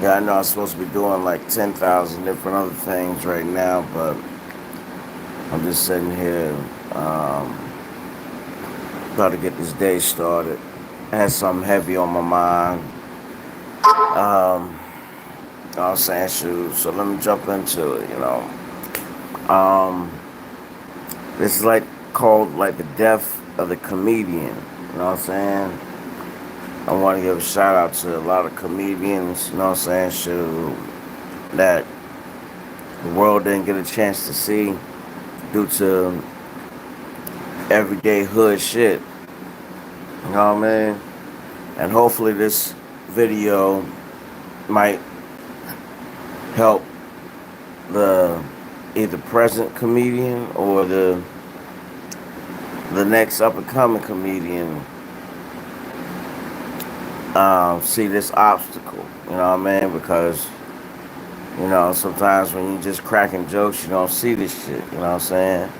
Yeah, I know I'm supposed to be doing like 10,000 different other things right now, but I'm just sitting here about to get this day started. I had something heavy on my mind. Um, I was saying, shoot, so let me jump into it. Um, this is like called like the death of the comedian. You know what I'm saying? I want to give a shout out to a lot of comedians, you know what I'm saying, shoot, that the world didn't get a chance to see due to everyday hood shit. You know what I mean? And hopefully this video might help the either present comedian or the next up and coming comedian see this obstacle. You know what I mean? Because sometimes when you just cracking jokes, you don't see this shit. You know what I'm saying?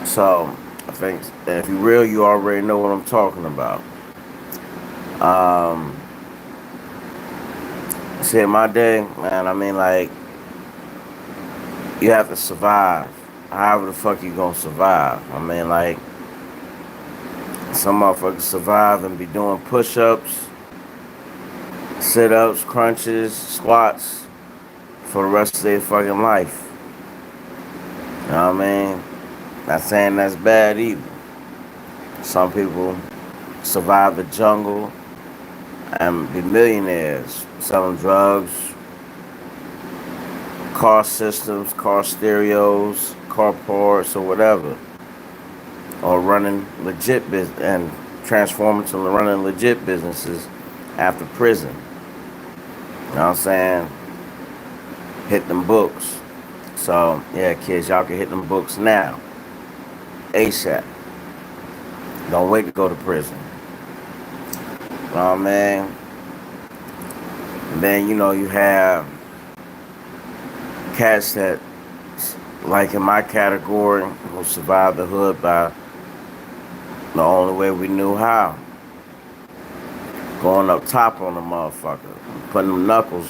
So I think if you're real, you already know what I'm talking about. Um, See, in my day, man, I mean, like, you have to survive. However the fuck you gonna survive? I mean, like, some motherfuckers survive and be doing push-ups, sit-ups, crunches, squats for the rest of their fucking life. You know what I mean? Not saying that's bad either. Some people survive the jungle and be millionaires selling drugs, car systems, car stereos, car parts, or whatever, or running legit business and transforming to running legit businesses after prison. You know what I'm saying? Hit them books. So yeah, kids, y'all can hit them books now, ASAP. Don't wait to go to prison. You know what I mean? And then you have cats that, like in my category, who survived the hood by the only way we knew how. Going up top on the motherfucker. Putting them knuckles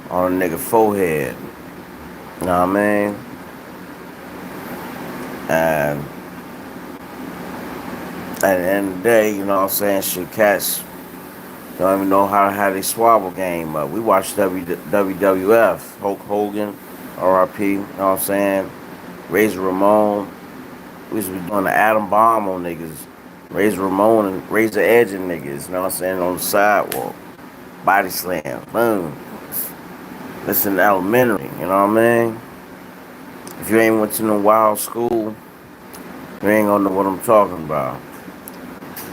on a nigga forehead. You know what I mean? And at the end of the day, you know what I'm saying, shit, cats don't even know how to have their swabble game up. We watched WWF, Hulk Hogan, RIP, you know what I'm saying? Razor Ramon. We used to be doing the atom bomb on niggas. Razor Ramon and Razor Edging niggas, you know what I'm saying, on the sidewalk. Body slam, boom. Listen to elementary, you know what I mean? If you ain't went to no wild school, you ain't gonna know what I'm talking about.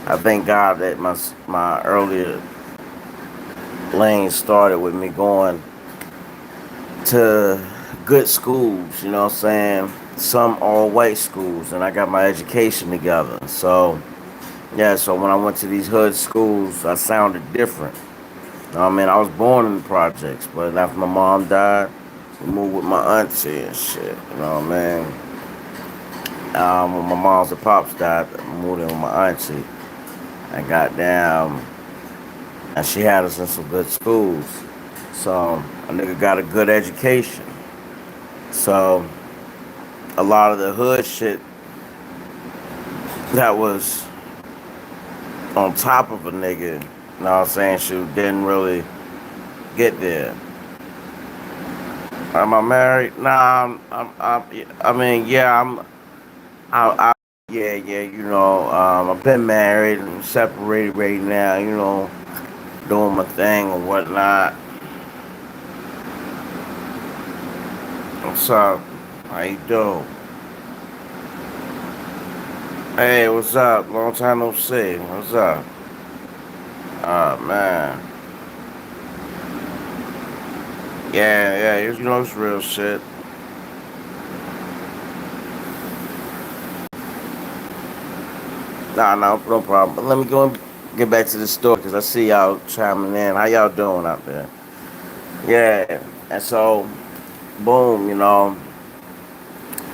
I thank God that my earlier lane started with me going to good schools, you know what I'm saying? Some all white schools, and I got my education together. So, yeah, so when I went to these hood schools, I sounded different. You know what I mean? I was born in the projects, but after my mom died, we moved with my auntie and shit, you know what I mean? When my mom's and pops died, I moved in with my auntie. And goddamn, and she had us in some good schools. So a nigga got a good education. So a lot of the hood shit that was on top of a nigga, you know what I'm saying, shoot, didn't really get there. Am I married? Nah, I mean, yeah, I, yeah, I've been married and separated right now, doing my thing or whatnot. What's up? How you doing? Hey, what's up? Long time no see. What's up? Oh man. Yeah, it's real shit. Nah, no problem. But let me go and get back to the store because I see y'all chiming in. How y'all doing out there? Yeah, and so, boom,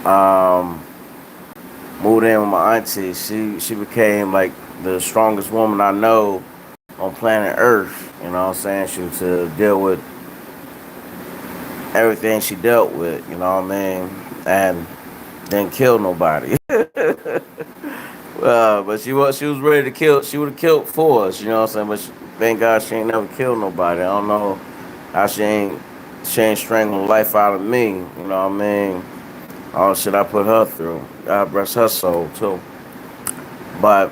um, moved in with my auntie. She became like the strongest woman I know on planet Earth, you know what I'm saying? She was to deal with everything she dealt with, you know what I mean? And didn't kill nobody. But she was ready to kill. She would have killed for us, you know what I'm saying? But thank God she ain't never killed nobody. I don't know how she ain't strangled the life out of me, you know what I mean? All the shit I put her through. God bless her soul too. But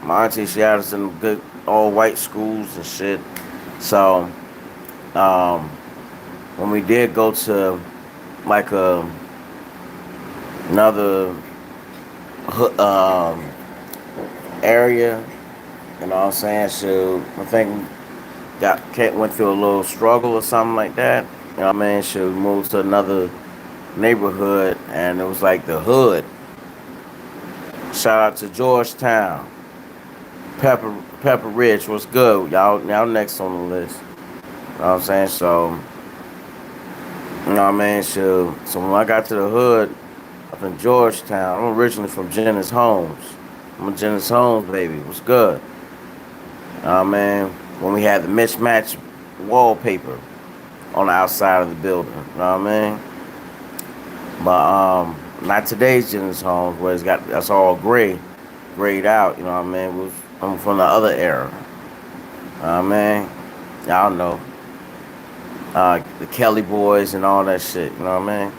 my auntie, she had us in good all white schools and shit. So um, when we did go to like another area, you know what I'm saying? So I think went through a little struggle or something like that. You know what I mean? She moved to another neighborhood, and it was like the hood. Shout out to Georgetown, Pepper Ridge. What's good? Y'all next on the list. You know what I'm saying? So you know what I mean? So when I got to the hood up in Georgetown, I'm originally from Jennings Homes. I'm a Jennings Homes baby. What's good? You know what I mean? When we had the mismatched wallpaper on the outside of the building. You know what I mean? But not today's Jennings Homes where it's got that's all grayed out. You know what I mean? I'm from the other era. You know what I mean? Y'all know the Kelly boys and all that shit. You know what I mean?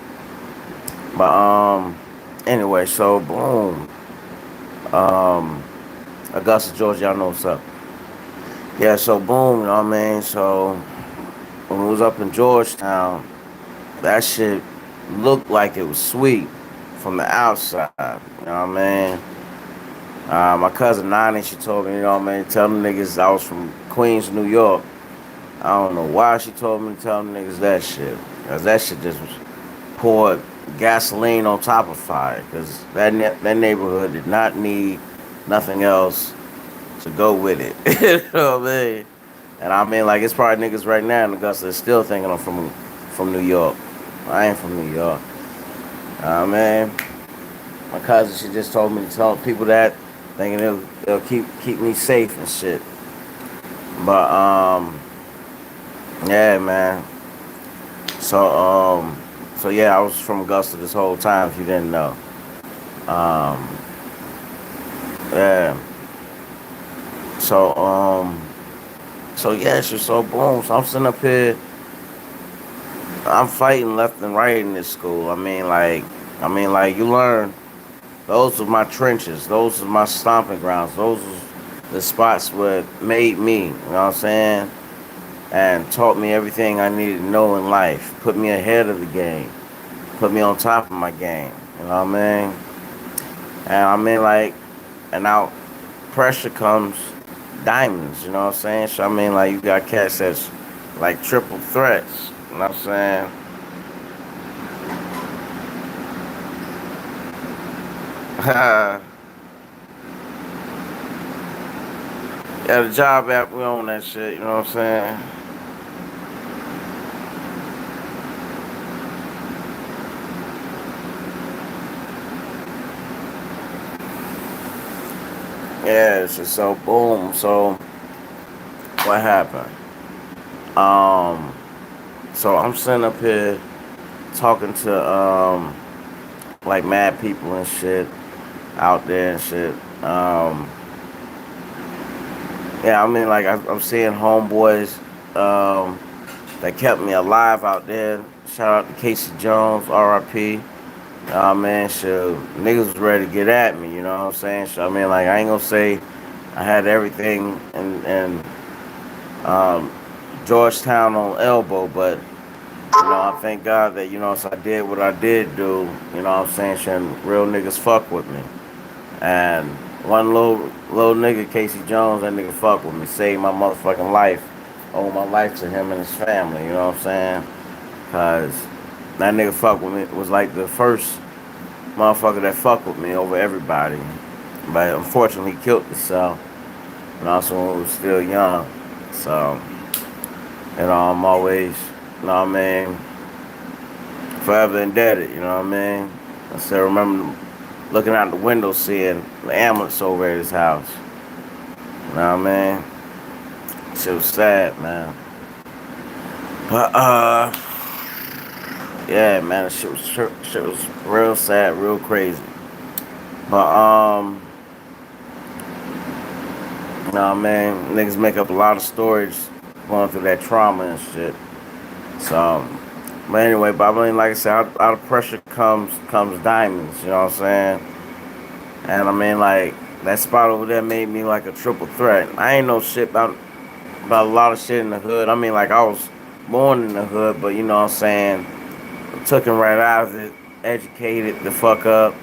But anyway, so boom, um, Augusta, Georgia. Y'all know what's up. Yeah, so boom. You know what I mean? So when we was up in Georgetown, that shit looked like it was sweet from the outside. You know what I mean? My cousin Nani, she told me, you know what I mean, tell them niggas I was from Queens, New York. I don't know why she told me to tell them niggas that shit. Because that shit just was poured gasoline on top of fire. Because that neighborhood did not need nothing else to go with it. You know what I mean? And I mean, like, it's probably niggas right now in Augusta that's still thinking I'm from New York. I ain't from New York. Man, my cousin, she just told me to tell people that, thinking it'll keep me safe and shit. But yeah, man. So so yeah, I was from Augusta this whole time. If you didn't know, um, yeah. So so yeah, so boom. So I'm sitting up here. I'm fighting left and right in this school. I mean, like you learn. Those were my trenches. Those are my stomping grounds. Those are the spots where made me. You know what I'm saying? And taught me everything I needed to know in life. Put me ahead of the game. Put me on top of my game. You know what I mean? And I mean, like, and now pressure comes diamonds. You know what I'm saying? So I mean, like, you got cats that's like triple threats. You know what I'm saying? Yeah, the job app, we own that shit, you know what I'm saying? Yeah, it's just so boom. So what happened? Um, so I'm sitting up here talking to like mad people and shit out there and shit. Um, yeah, I mean like I'm seeing homeboys um that kept me alive out there. Shout out to Casey Jones, R.I.P. Man, shit, niggas was ready to get at me, you know what I'm saying? So, I mean, like, I ain't gonna say I had everything in um, Georgetown on elbow, but, I thank God that, so I did what I did do, you know what I'm saying? Shit, real niggas fuck with me. And one little nigga, Casey Jones, that nigga fuck with me, saved my motherfucking life, owe my life to him and his family, you know what I'm saying? Cause that nigga fuck with me was like the first motherfucker that fuck with me over everybody. But unfortunately he killed himself. And also when we was still young. So, I'm always, what I mean, forever indebted, you know what I mean? I still remember looking out the window seeing the ambulance over at his house. You know what I mean? Shit was sad, man. But yeah, man, shit was real sad, real crazy. But nah, man, niggas make up a lot of stories going through that trauma and shit. So, but anyway, but I mean, like I said, out of pressure comes diamonds. You know what I'm saying? And I mean, like that spot over there made me like a triple threat. I ain't know shit about a lot of shit in the hood. I mean, like I was born in the hood, but you know what I'm saying? Took him right out of it, educated the fuck up.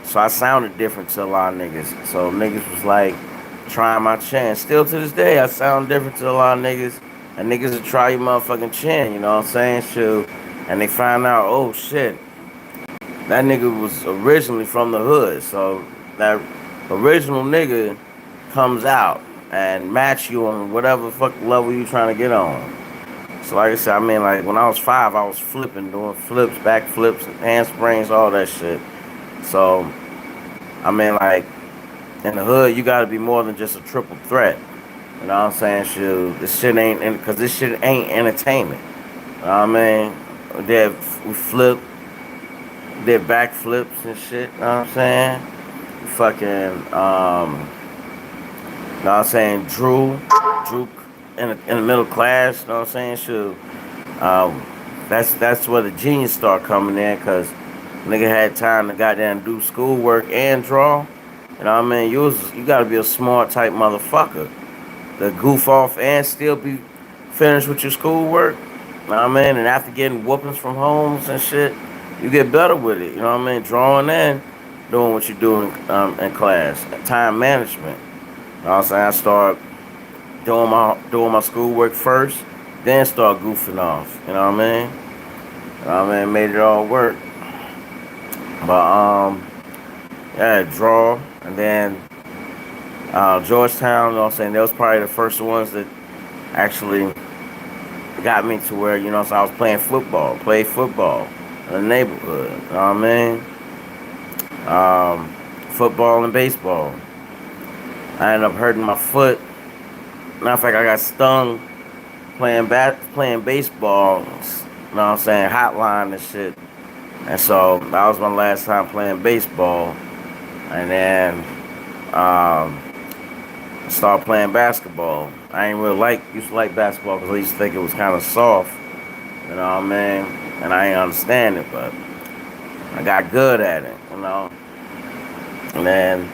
So I sounded different to a lot of niggas. So niggas was like trying my chin. Still to this day, I sound different to a lot of niggas. And niggas will try your motherfucking chin, you know what I'm saying? Shoot. And they find out, oh shit, that nigga was originally from the hood. So that original nigga comes out and match you on whatever fuck level you trying to get on. So like I said, I mean like when I was 5, I was flipping, doing flips, back flips, handsprings, all that shit. So I mean like in the hood, you gotta be more than just a triple threat. You know what I'm saying? Shoot, this shit ain't, cause this shit ain't entertainment. You know what I mean? We flip, did back flips and shit. You know what I'm saying? Fucking, you know what I'm saying? Drew in the middle class. You know what I'm saying? Shoot, um, that's where the genius start coming in, cause nigga had time to goddamn do schoolwork and draw. You know what I mean? You gotta be a smart type motherfucker to goof off and still be finished with your schoolwork. You know what I mean? And after getting whoopings from homes and shit, you get better with it. You know what I mean? Drawing and doing what you do in class. Time management. You know what I'm saying? I start doing my schoolwork first, then start goofing off. You know what I mean? You know what I mean? Made it all work. But yeah, draw, and then Georgetown, you know what I'm saying, they was probably the first ones that actually got me to where, you know, so I was played football in the neighborhood, you know what I mean? Football and baseball. I ended up hurting my foot. Matter of fact, I got stung playing baseball, you know what I'm saying, hotline and shit. And so that was my last time playing baseball. And then started playing basketball. I ain't really used to like basketball because I used to think it was kind of soft, you know what I mean? And I ain't understand it, but I got good at it, you know? And then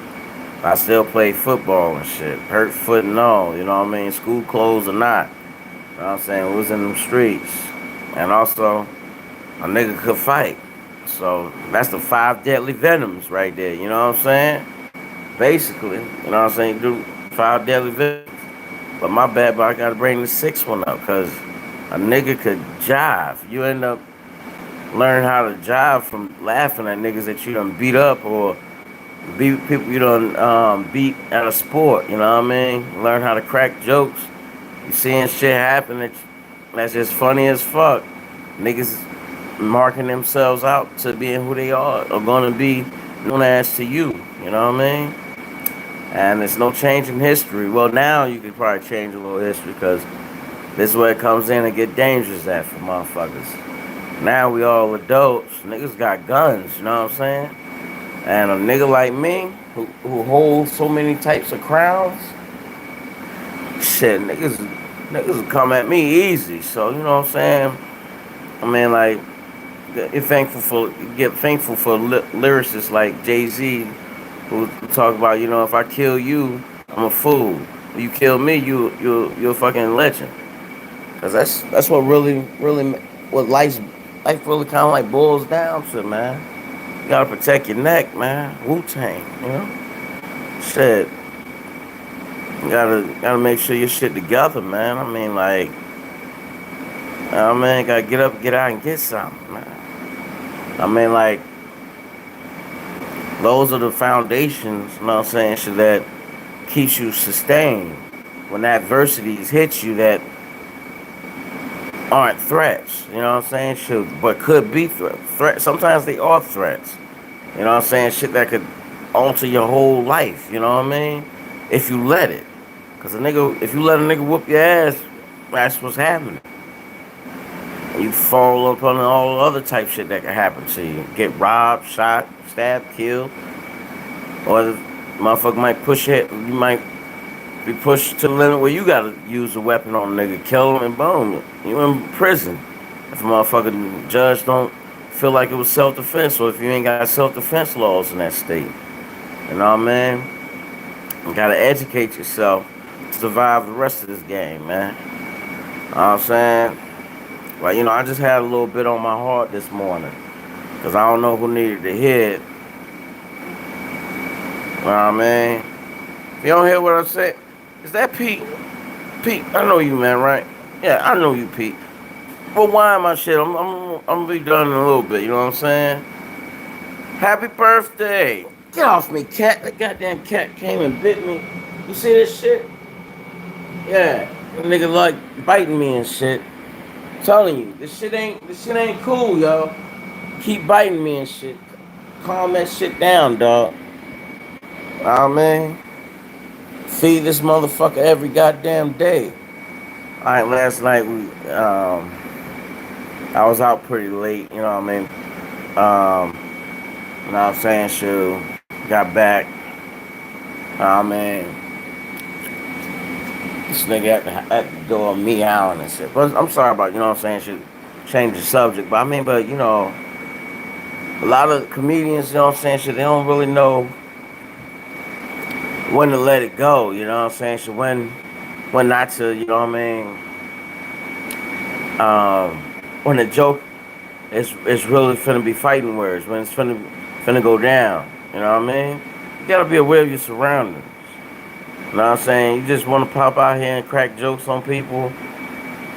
I still played football and shit, hurt foot and all, you know what I mean? School closed or not, you know what I'm saying? We was in them streets. And also, a nigga could fight. So that's the 5 deadly venoms right there, you know what I'm saying? Basically, you know what I'm saying? Do 5 deadly venoms. But my bad, but I gotta bring the 6th one up, cause a nigga could jive. You end up learning how to jive from laughing at niggas that you done beat up or beat people you done beat at a sport, you know what I mean? Learn how to crack jokes. You seeing shit happen that's just funny as fuck. Niggas marking themselves out to being who they are or gonna be known as to you. You know what I mean? And there's no change in history. Well, now you could probably change a little history because this is where it comes in and get dangerous at for motherfuckers. Now we all adults. Niggas got guns. You know what I'm saying? And a nigga like me who holds so many types of crowns, shit, niggas will come at me easy. So you know what I'm saying? I mean, like, get thankful for lyricists like Jay-Z who talk about, you know, if I kill you, I'm a fool. If you kill me, you're a fucking legend. Cause that's what really what life really kind of like boils down to, man. You gotta protect your neck, man. Wu-Tang, you know. Shit, you gotta make sure your shit together, man. I mean, like, gotta get up, get out, and get something, man. I mean, like, those are the foundations, you know what I'm saying, shit that keeps you sustained when adversities hit you that aren't threats, you know what I'm saying, shit, but could be threats. Sometimes they are threats, you know what I'm saying, shit that could alter your whole life, you know what I mean, if you let it. Cause a nigga, if you let a nigga whoop your ass, that's what's happening. And you fall up on all other type shit that can happen to you. Get robbed, shot, stabbed, killed, or the motherfucker might push it. You might be pushed to the limit where you gotta use a weapon on a nigga, kill him, and boom, you in prison. If a motherfucking judge don't feel like it was self-defense, or if you ain't got self-defense laws in that state. You know what I mean? You gotta educate yourself to survive the rest of this game, man. You know what I'm saying? Well, I just had a little bit on my heart this morning. Because I don't know who needed to hear it. You know what I mean? If you don't hear what I said, is that Pete? Pete, I know you, man, right? Yeah, I know you, Pete. Well, why am I shit? I'm gonna be done in a little bit, you know what I'm saying? Happy birthday! Get off me, cat. That goddamn cat came and bit me. You see this shit? Yeah. That nigga like biting me and shit. I'm telling you, this shit ain't cool, yo. Keep biting me and shit. Calm that shit down, dog. Man. Feed this motherfucker every goddamn day. Alright, last night I was out pretty late, you know what I mean? You know what I'm saying? Shoot. Got back. Man. This nigga at the door meowing and shit. But I'm sorry about, you know what I'm saying? Should change the subject. But a lot of comedians, you know what I'm saying? Shit, they don't really know when to let it go, you know what I'm saying? Shit, when not to, you know what I mean? When the joke is really finna be fighting words, when it's finna go down, you know what I mean? You gotta be aware of your surroundings. You know what I'm saying? You just wanna pop out here and crack jokes on people,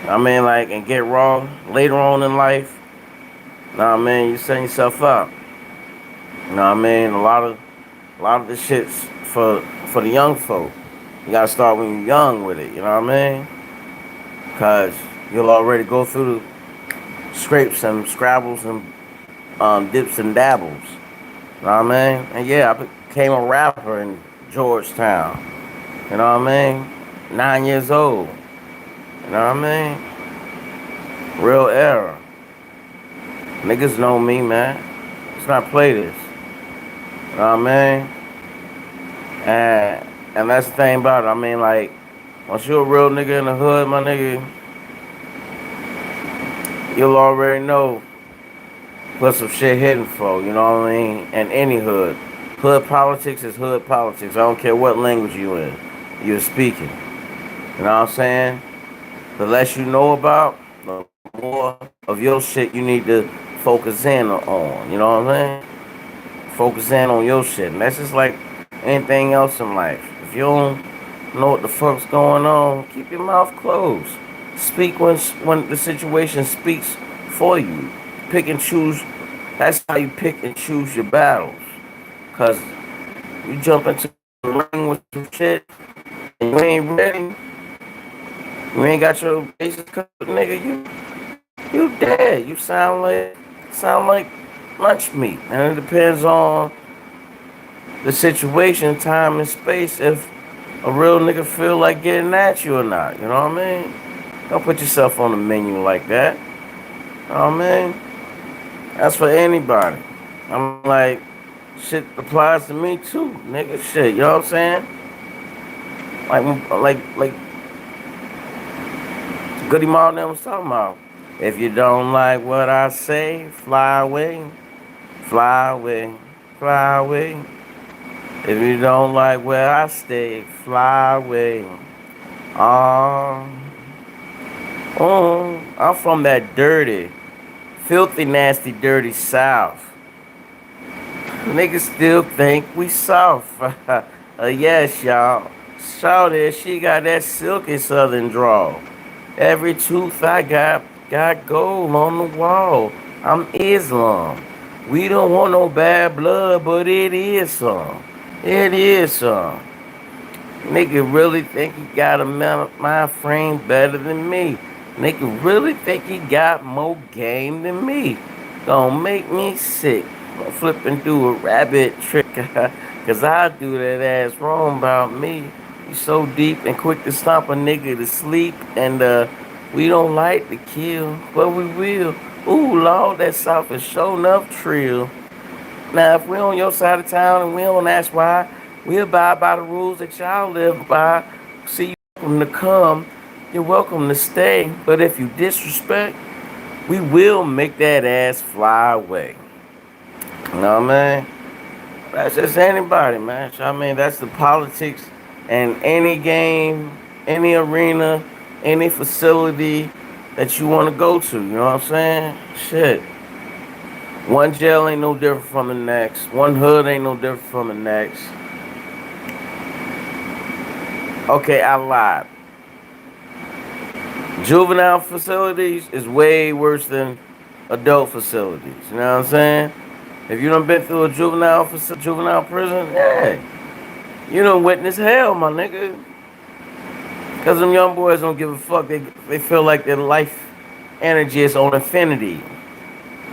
and get wrong later on in life. You know what I mean? You're setting yourself up. You know what I mean? A lot of this shit's for the young folk. You gotta start when you're young with it, you know what I mean? Cause you'll already go through the scrapes and scrabbles and dips and dabbles. You know what I mean? And yeah, I became a rapper in Georgetown. You know what I mean? 9 years old. You know what I mean? Real era. Niggas know me, man. Let's not play this. You know what I mean? And that's the thing about it. Once you're a real nigga in the hood, my nigga, you'll already know what some shit hitting for, you know what I mean? In any hood. Hood politics is hood politics. I don't care what language you're speaking. You know what I'm saying? The less you know about, the more of your shit you need to focus in on. You know what I'm saying? Focus in on your shit. And that's just like anything else in life. If you don't know what the fuck's going on, keep your mouth closed. Speak when the situation speaks for you. Pick and choose. That's how you pick and choose your battles. Cause you jump into the ring with some shit and you ain't ready. You ain't got your bases covered, nigga. You dead. You sound like lunch meat. And it depends on the situation, time, and space. If a real nigga feel like getting at you or not, you know what I mean? Don't put yourself on the menu like that. You know what I mean? That's for anybody. I'm like, shit applies to me too, nigga. Shit, you know what I'm saying? Like Goody Mob was talking about. If you don't like what I say, fly away, fly away, fly away. If you don't like where I stay, fly away. I'm from that dirty, filthy, nasty, dirty South. Niggas still think we soft. Yes, y'all. Shawty, she got that silky southern drawl. Every tooth I got gold on the wall. I'm Islam. We don't want no bad blood, but it is some. It is some. Nigga really think he got a mind frame better than me. Nigga really think he got more game than me. Gonna make me sick. Gonna flip and do a rabbit trick. Cause I do that ass wrong about me. You so deep and quick to stomp a nigga to sleep, and we don't like to kill, but we will. Ooh, Lord, that South is sure enough trill. Now, if we on your side of town and we don't ask why, we abide by the rules that y'all live by. See, you're welcome to come, you're welcome to stay, but if you disrespect, we will make that ass fly away. You know what I mean? That's just anybody, man. I mean, that's the politics and any game, any arena, any facility that you want to go to. You know what I'm saying? Shit. One jail ain't no different from the next. One hood ain't no different from the next. Okay, I lied. Juvenile facilities is way worse than adult facilities. You know what I'm saying? If you done been through a juvenile prison, yeah, you done witness hell, my nigga. Cause them young boys don't give a fuck. They feel like their life energy is on infinity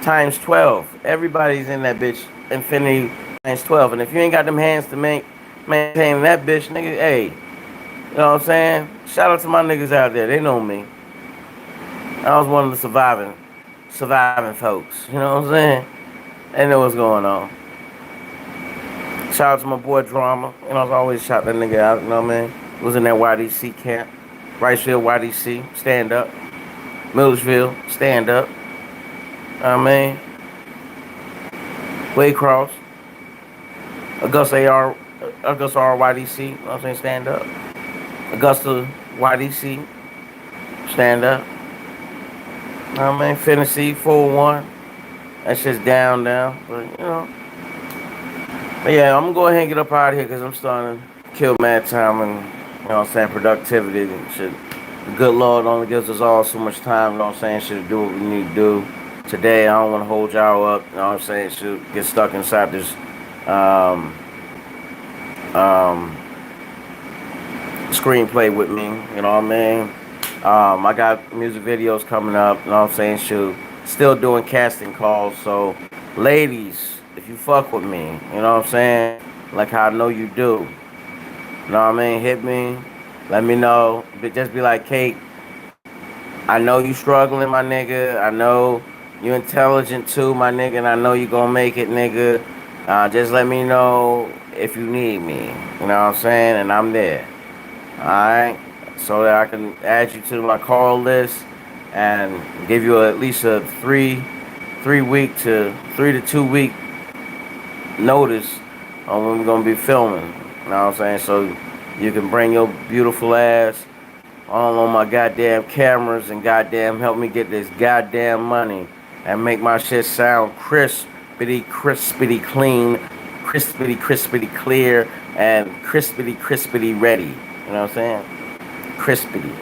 times 12. Everybody's in that bitch infinity times 12. And if you ain't got them hands to maintain that bitch, nigga, hey, you know what I'm saying? Shout out to my niggas out there. They know me. I was one of the surviving folks. You know what I'm saying? They know what's going on. Shout out to my boy Drama. You know, I was always shout that nigga out. You know what I mean? Was in that YDC camp. Ricefield YDC, stand up. Millersville, stand up. You know what I mean? Waycross. Augusta RYDC, you know what I'm saying? Stand up. Augusta YDC, stand up. You know what I mean? Finney 401. That shit's down. But, you know. But yeah, I'm gonna go ahead and get up out of here because I'm starting to kill mad time and, you know what I'm saying, productivity and shit. The good Lord only gives us all so much time, you know what I'm saying, shit, to do what we need to do. Today, I don't want to hold y'all up, you know what I'm saying, shit, get stuck inside this, screenplay with me, you know what I mean? I got music videos coming up, you know what I'm saying, shoot. Still doing casting calls, so ladies, if you fuck with me, you know what I'm saying, like how I know you do, you know what I mean, hit me, let me know, but just be like, Kate, I know you struggling, my nigga, I know you intelligent too, my nigga, and I know you gonna make it, nigga, just let me know if you need me, you know what I'm saying, and I'm there, alright? So that I can add you to my call list and give you at least a 3 to 2 week notice on when we're gonna be filming. You know what I'm saying? So you can bring your beautiful ass all on my goddamn cameras and goddamn help me get this goddamn money and make my shit sound crispity clean, crispity clear, and crispity ready. You know what I'm saying? Crispity.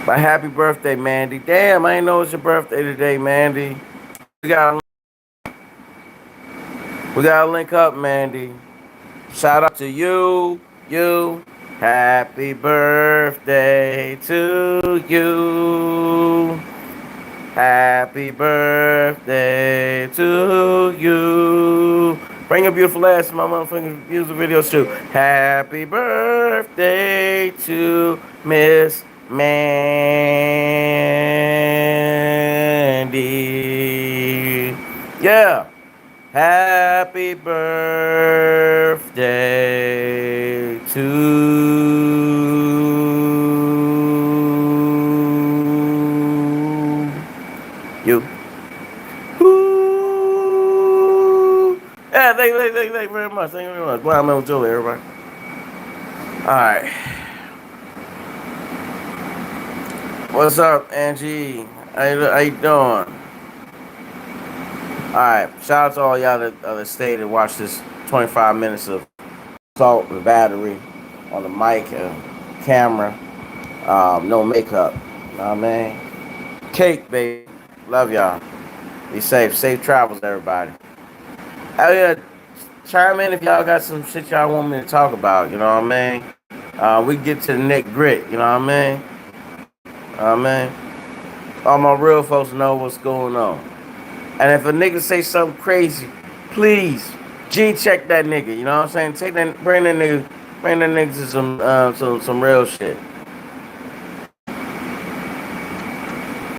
My happy birthday, Mandy. Damn, I ain't know it's your birthday today, Mandy. We gotta link up, Mandy. Shout out to you. Happy birthday to you. Happy birthday to you. Bring your beautiful ass to my motherfucking music videos too. Happy birthday to Miss Mandy. Yeah. Happy birthday to you. Woo. Yeah, thank you very much. Thank you very much. Boy, I'm on Julie, everybody. Alright. What's up, Angie? How you doing? Alright, shout out to all y'all that stayed and watched this 25 minutes of assault with battery on the mic and camera. No makeup. You know what I mean? Cake, baby. Love y'all. Be safe. Safe travels, everybody. Oh, yeah. Chime in if y'all got some shit y'all want me to talk about. You know what I mean? We get to the neck grit. You know what I mean? All my real folks know what's going on. And if a nigga say something crazy, please G check that nigga. You know what I'm saying? Bring that nigga to some real shit.